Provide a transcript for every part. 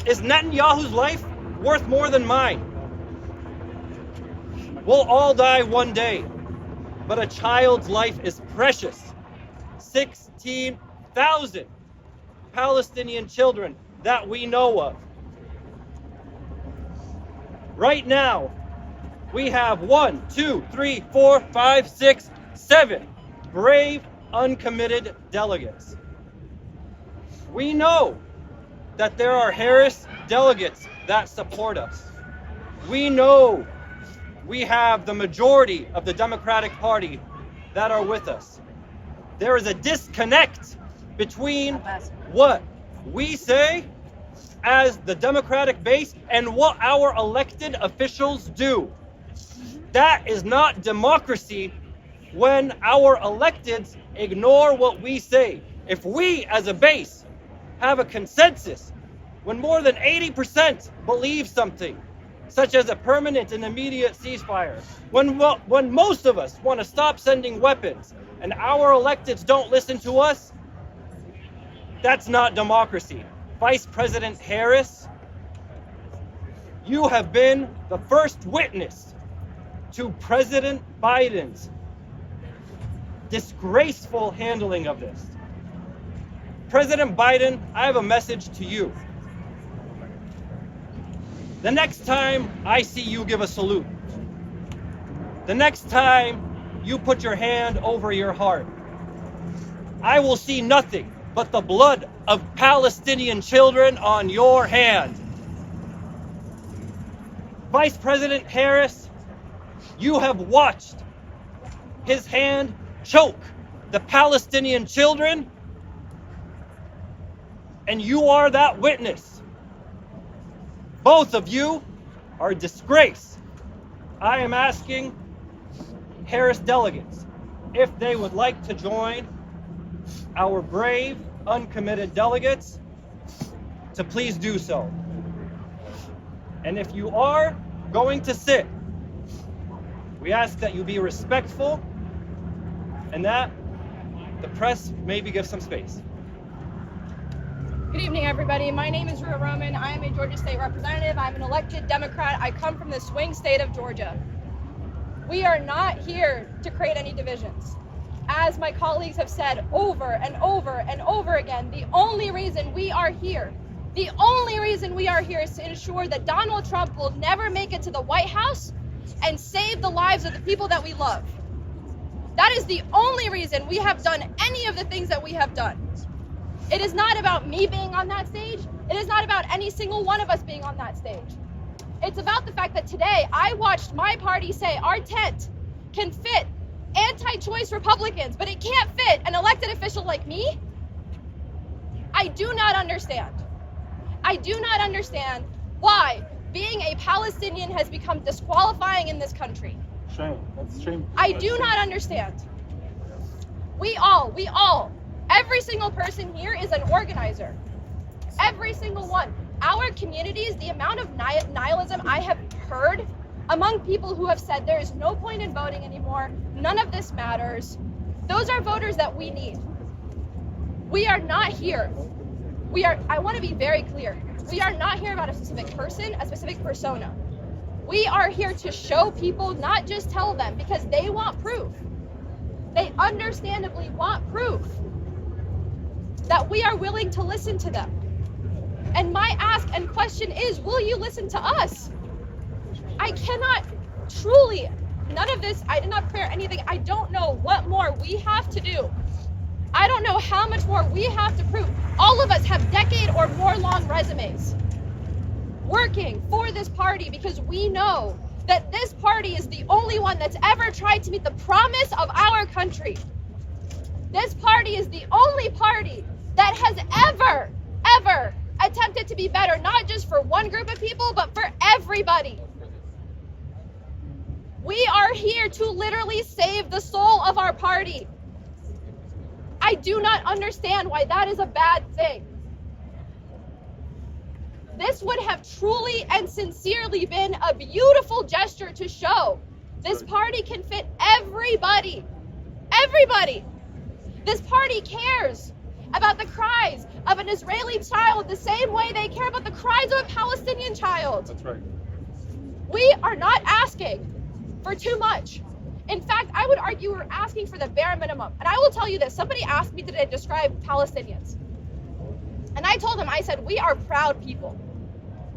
Is Netanyahu's life worth more than mine? We'll all die one day, but a child's life is precious. 16,000 Palestinian children that we know of. Right now, we have 7 brave, uncommitted delegates. We know that there are Harris delegates that support us. We know we have the majority of the Democratic Party that are with us. There is a disconnect between what we say as the Democratic base and what our elected officials do. That is not democracy when our electeds ignore what we say. If we as a base have a consensus, when more than 80% believe something, such as a permanent and immediate ceasefire, when most of us want to stop sending weapons and our electeds don't listen to us, that's not democracy. Vice President Harris, you have been the first witness to President Biden's disgraceful handling of this. President Biden, I have a message to you. The next time I see you give a salute, the next time you put your hand over your heart, I will see nothing but the blood of Palestinian children on your hand. Vice President Harris, you have watched his hand choke the Palestinian children, and you are that witness. Both of you are a disgrace. I am asking Harris delegates if they would like to join our brave, uncommitted delegates to please do so. And if you are going to sit, we ask that you be respectful and that the press maybe give some space. Good evening, everybody. My name is Rua Roman. I am a Georgia State representative. I'm an elected Democrat. I come from the swing state of Georgia. We are not here to create any divisions. As my colleagues have said over and over and over again, the only reason we are here is to ensure that Donald Trump will never make it to the White House and save the lives of the people that we love. That is the only reason we have done any of the things that we have done. It is not about me being on that stage. It is not about any single one of us being on that stage. It's about the fact that today I watched my party say our tent can fit anti-choice Republicans, but it can't fit an elected official like me. I do not understand. I do not understand why being a Palestinian has become disqualifying in this country. Shame. That's shame. I do not understand. We all, every single person here is an organizer. Every single one. Our communities, the amount of nihilism I have heard among people who have said there is no point in voting anymore, none of this matters. Those are voters that we need. We are not here. I want to be very clear. We are not here about a specific person, a specific persona. We are here to show people, not just tell them, because they want proof. They understandably want proof that we are willing to listen to them. And my ask and question is, will you listen to us? I cannot truly, none of this, I did not prepare anything. I don't know what more we have to do. I don't know how much more we have to prove. All of us have decade or more long resumes working for this party because we know that this party is the only one that's ever tried to meet the promise of our country. This party is the only party that has ever attempted to be better, not just for one group of people, but for everybody. We are here to literally save the soul of our party. I do not understand why that is a bad thing. This would have truly and sincerely been a beautiful gesture to show this party can fit everybody. Everybody. This party cares. about the cries of an Israeli child the same way they care about the cries of a Palestinian child. That's right. We are not asking for too much. In fact, I would argue we're asking for the bare minimum. And I will tell you this, somebody asked me today to describe Palestinians. And I told them, I said, we are proud people.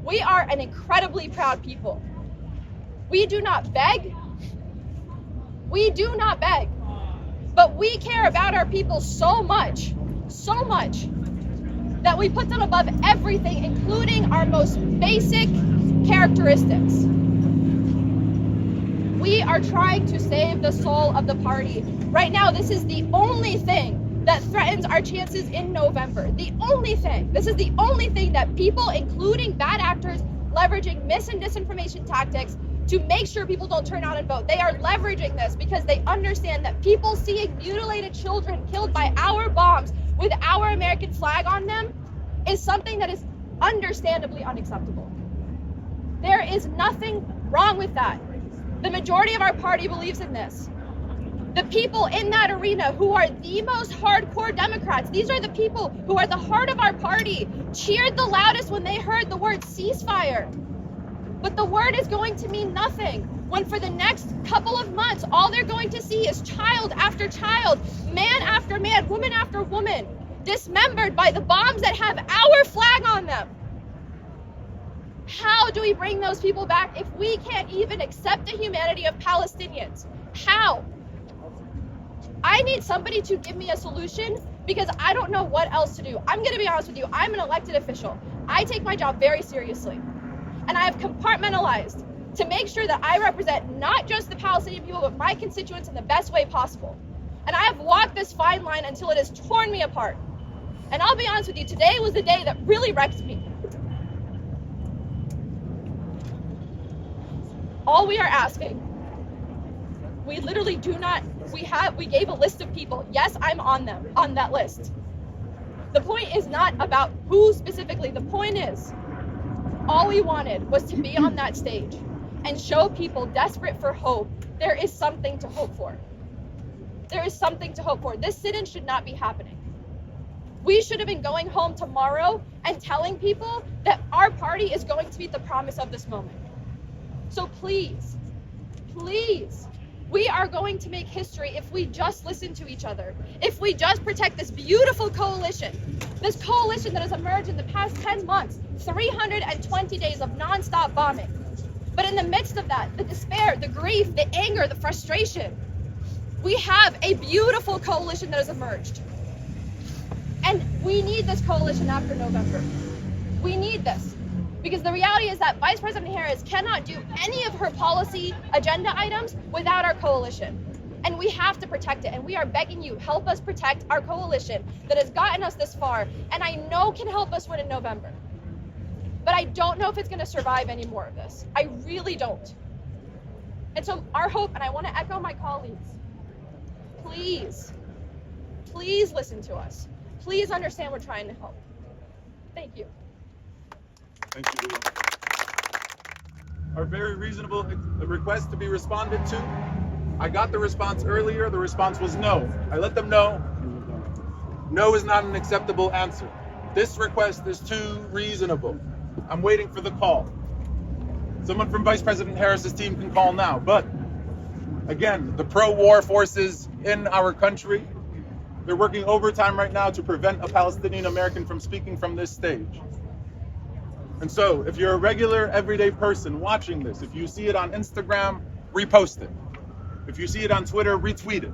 We are an incredibly proud people. We do not beg. We do not beg. But we care about our people so much, that we put them above everything, including our most basic characteristics. We are trying to save the soul of the party. Right now, this is the only thing that threatens our chances in November. The only thing. This is the only thing that people, including bad actors, leveraging mis and disinformation tactics to make sure people don't turn out and vote. They are leveraging this because they understand that people seeing mutilated children killed by our bombs with our American flag on them is something that is understandably unacceptable. There is nothing wrong with that. The majority of our party believes in this. The people in that arena who are the most hardcore Democrats, these are the people who are the heart of our party, cheered the loudest when they heard the word ceasefire. But the word is going to mean nothing when for the next couple of months, all they're going to see is child after child, man after man, woman after woman, dismembered by the bombs that have our flag on them. How do we bring those people back if we can't even accept the humanity of Palestinians? How? I need somebody to give me a solution because I don't know what else to do. I'm going to be honest with you. I'm an elected official. I take my job very seriously. And I have compartmentalized to make sure that I represent not just the Palestinian people, but my constituents in the best way possible. And I have walked this fine line until it has torn me apart. And I'll be honest with you, today was the day that really wrecked me. All we are asking, we literally do not, we gave a list of people. Yes, I'm on that list. The point is not about who specifically. The point is, all we wanted was to be on that stage and show people desperate for hope there is something to hope for. There is something to hope for. This sit-in should not be happening. We should have been going home tomorrow and telling people that our party is going to be the promise of this moment. So please, please, we are going to make history if we just listen to each other, if we just protect this beautiful coalition that has emerged in the past 10 months, 320 days of nonstop bombing. But in the midst of that, the despair, the grief, the anger, the frustration, we have a beautiful coalition that has emerged. And we need this coalition after November. We need this. Because the reality is that Vice President Harris cannot do any of her policy agenda items without our coalition. And we have to protect it. And we are begging you, help us protect our coalition that has gotten us this far. And I know can help us win in November. But I don't know if it's going to survive any more of this. I really don't. And so our hope, and I want to echo my colleagues, please, please listen to us. Please understand we're trying to help. Thank you. Thank you, Lula. Our very reasonable request to be responded to. I got the response earlier. The response was no. I let them know. No is not an acceptable answer. This request is too reasonable. I'm waiting for the call. Someone from Vice President Harris's team can call now. But again, the pro-war forces in our country, they're working overtime right now to prevent a Palestinian American from speaking from this stage. And so if you're a regular, everyday person watching this, if you see it on Instagram, repost it. If you see it on Twitter, retweet it.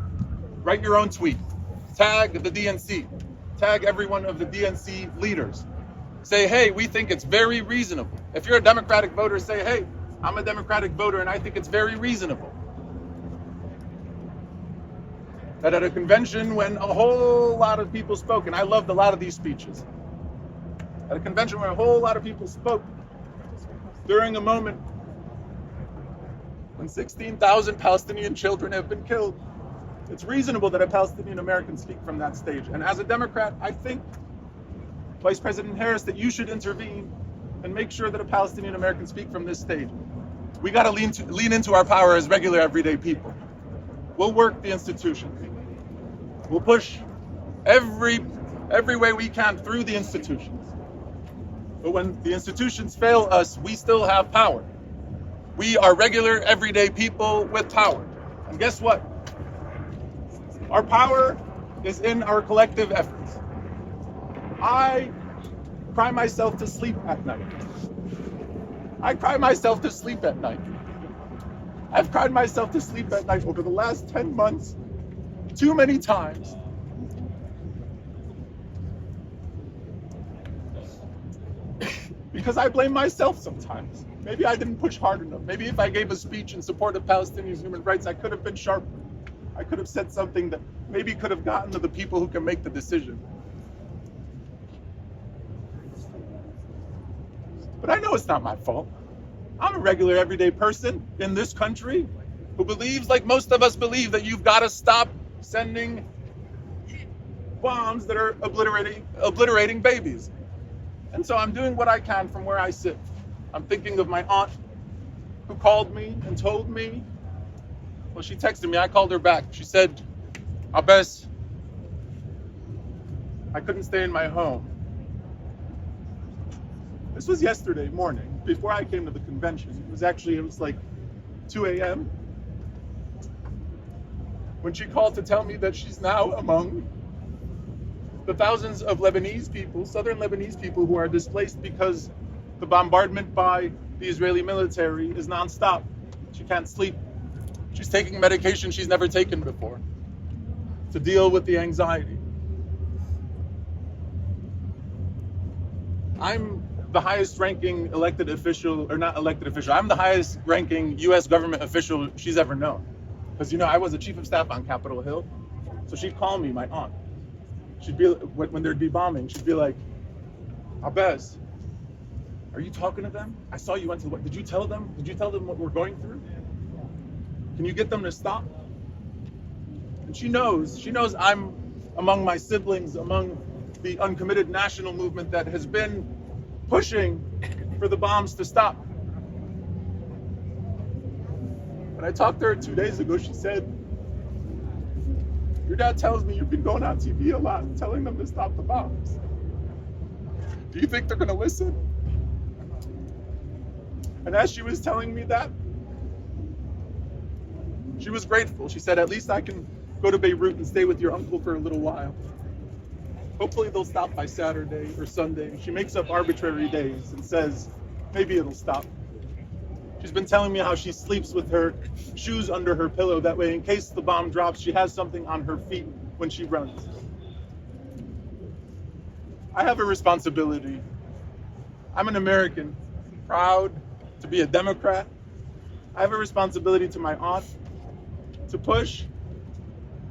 Write your own tweet. Tag the DNC. Tag every one of the DNC leaders. Say, hey, we think it's very reasonable. If you're a Democratic voter, say, hey, I'm a Democratic voter and I think it's very reasonable that at a convention when a whole lot of people spoke, and I loved a lot of these speeches, at a convention where a whole lot of people spoke during a moment when 16,000 Palestinian children have been killed, it's reasonable that a Palestinian American speak from that stage. And as a Democrat, I think, Vice President Harris, that you should intervene and make sure that a Palestinian American speak from this stage. We got to lean into our power as regular, everyday people. We'll work the institutions. We'll push every every way we can through the institutions. But when the institutions fail us, we still have power. We are regular, everyday people with power. And guess what? Our power is in our collective efforts. I cry myself to sleep at night. I cry myself to sleep at night. I've cried myself to sleep at night over the last 10 months, too many times. Because I blame myself sometimes. Maybe I didn't push hard enough. Maybe if I gave a speech in support of Palestinian human rights, I could have been sharper. I could have said something that maybe could have gotten to the people who can make the decision. But I know it's not my fault. I'm a regular, everyday person in this country who believes, like most of us believe, that you've got to stop sending bombs that are obliterating babies. And so I'm doing what I can from where I sit. I'm thinking of my aunt who called me and told me, well, she texted me, I called her back. She said, Alvarez, I couldn't stay in my home. This was yesterday morning, before I came to the convention. It was like 2 a.m. when she called to tell me that she's now among the thousands of Lebanese people, southern Lebanese people, who are displaced because the bombardment by the Israeli military is nonstop. She can't sleep. She's taking medication she's never taken before to deal with the anxiety. I'm the highest ranking elected official, or not elected official, I'm the highest ranking US government official she's ever known. Because, I was a chief of staff on Capitol Hill. So she'd call me, my aunt. She'd be, when there'd be bombing, she'd be like, Alvarez, are you talking to them? I saw you went to what? Did you tell them what we're going through? Can you get them to stop? And she knows I'm among my siblings, among the Uncommitted national movement that has been pushing for the bombs to stop. When I talked to her 2 days ago, she said, your dad tells me you've been going on TV a lot, telling them to stop the bombs. Do you think they're gonna listen? And as she was telling me that, she was grateful. She said, at least I can go to Beirut and stay with your uncle for a little while. Hopefully they'll stop by Saturday or Sunday. She makes up arbitrary days and says, maybe it'll stop. She's been telling me how she sleeps with her shoes under her pillow. That way, in case the bomb drops, she has something on her feet when she runs. I have a responsibility. I'm an American, proud to be a Democrat. I have a responsibility to my aunt to push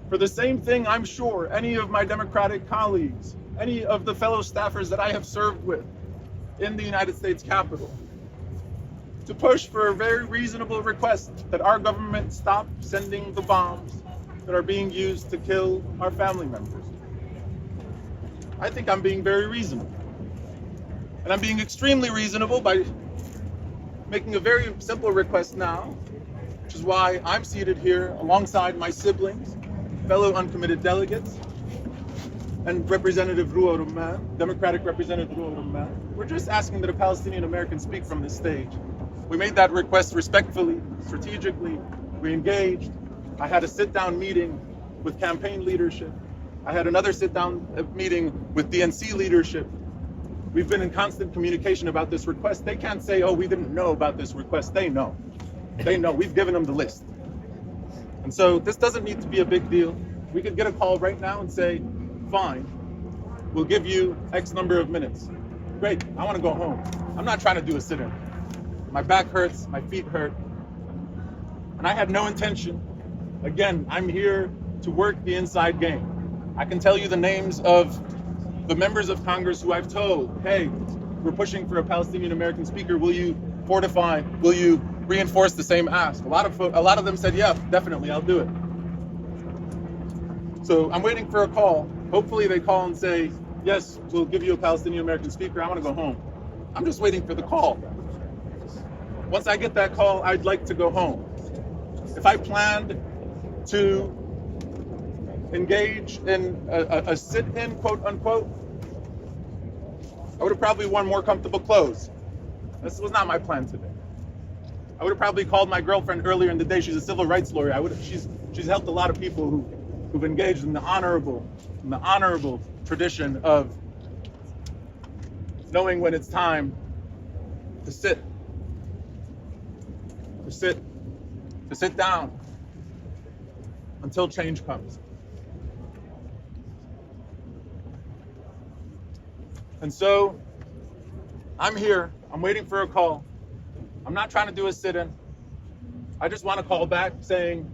for the same thing I'm sure any of my Democratic colleagues, any of the fellow staffers that I have served with in the United States Capitol, to push for a very reasonable request that our government stop sending the bombs that are being used to kill our family members. I think I'm being very reasonable. And I'm being extremely reasonable by making a very simple request now, which is why I'm seated here alongside my siblings, fellow uncommitted delegates, and Representative Ruwa Rumman, Democratic Representative Ruwa Rumman. We're just asking that a Palestinian American speak from this stage. We made that request respectfully, strategically. We engaged. I had a sit-down meeting with campaign leadership. I had another sit-down meeting with DNC leadership. We've been in constant communication about this request. They can't say, oh, we didn't know about this request. They know. They know. We've given them the list. And so this doesn't need to be a big deal. We could get a call right now and say, fine, we'll give you X number of minutes. Great, I want to go home. I'm not trying to do a sit-in. My back hurts, my feet hurt. And I had no intention. Again, I'm here to work the inside game. I can tell you the names of the members of Congress who I've told, hey, we're pushing for a Palestinian American speaker. Will you fortify? Will you reinforce the same ask? A lot of them said, yeah, definitely, I'll do it. So I'm waiting for a call. Hopefully they call and say, yes, we'll give you a Palestinian American speaker. I want to go home. I'm just waiting for the call. Once I get that call, I'd like to go home. If I planned to engage in a sit-in, quote unquote, I would have probably worn more comfortable clothes. This was not my plan today. I would have probably called my girlfriend earlier in the day. She's a civil rights lawyer. She's helped a lot of people who've engaged in the honorable tradition of knowing when it's time to sit down until change comes. And so I'm here, I'm waiting for a call. I'm not trying to do a sit-in. I just want to call back saying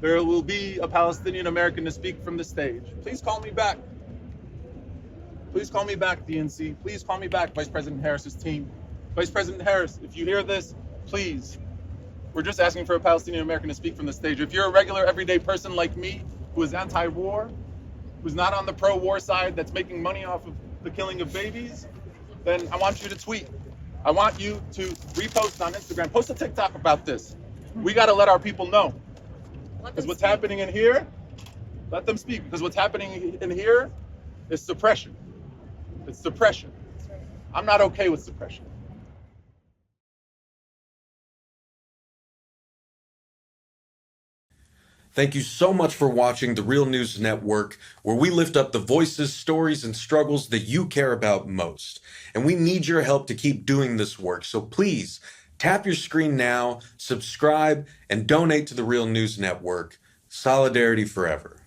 there will be a Palestinian American to speak from the stage. Please call me back. Please call me back, DNC. Please call me back, Vice President Harris's team. Vice President Harris, if you hear this, please. We're just asking for a Palestinian American to speak from the stage. If you're a regular, everyday person like me, who is anti-war, who's not on the pro-war side, that's making money off of the killing of babies, then I want you to tweet. I want you to repost on Instagram. Post a TikTok about this. We got to let our people know. Because what's happening in here, let them speak. Because what's happening in here is suppression. It's suppression. I'm not okay with suppression. Thank you so much for watching The Real News Network, where we lift up the voices, stories, and struggles that you care about most. And we need your help to keep doing this work. So please tap your screen now, subscribe, and donate to The Real News Network. Solidarity forever.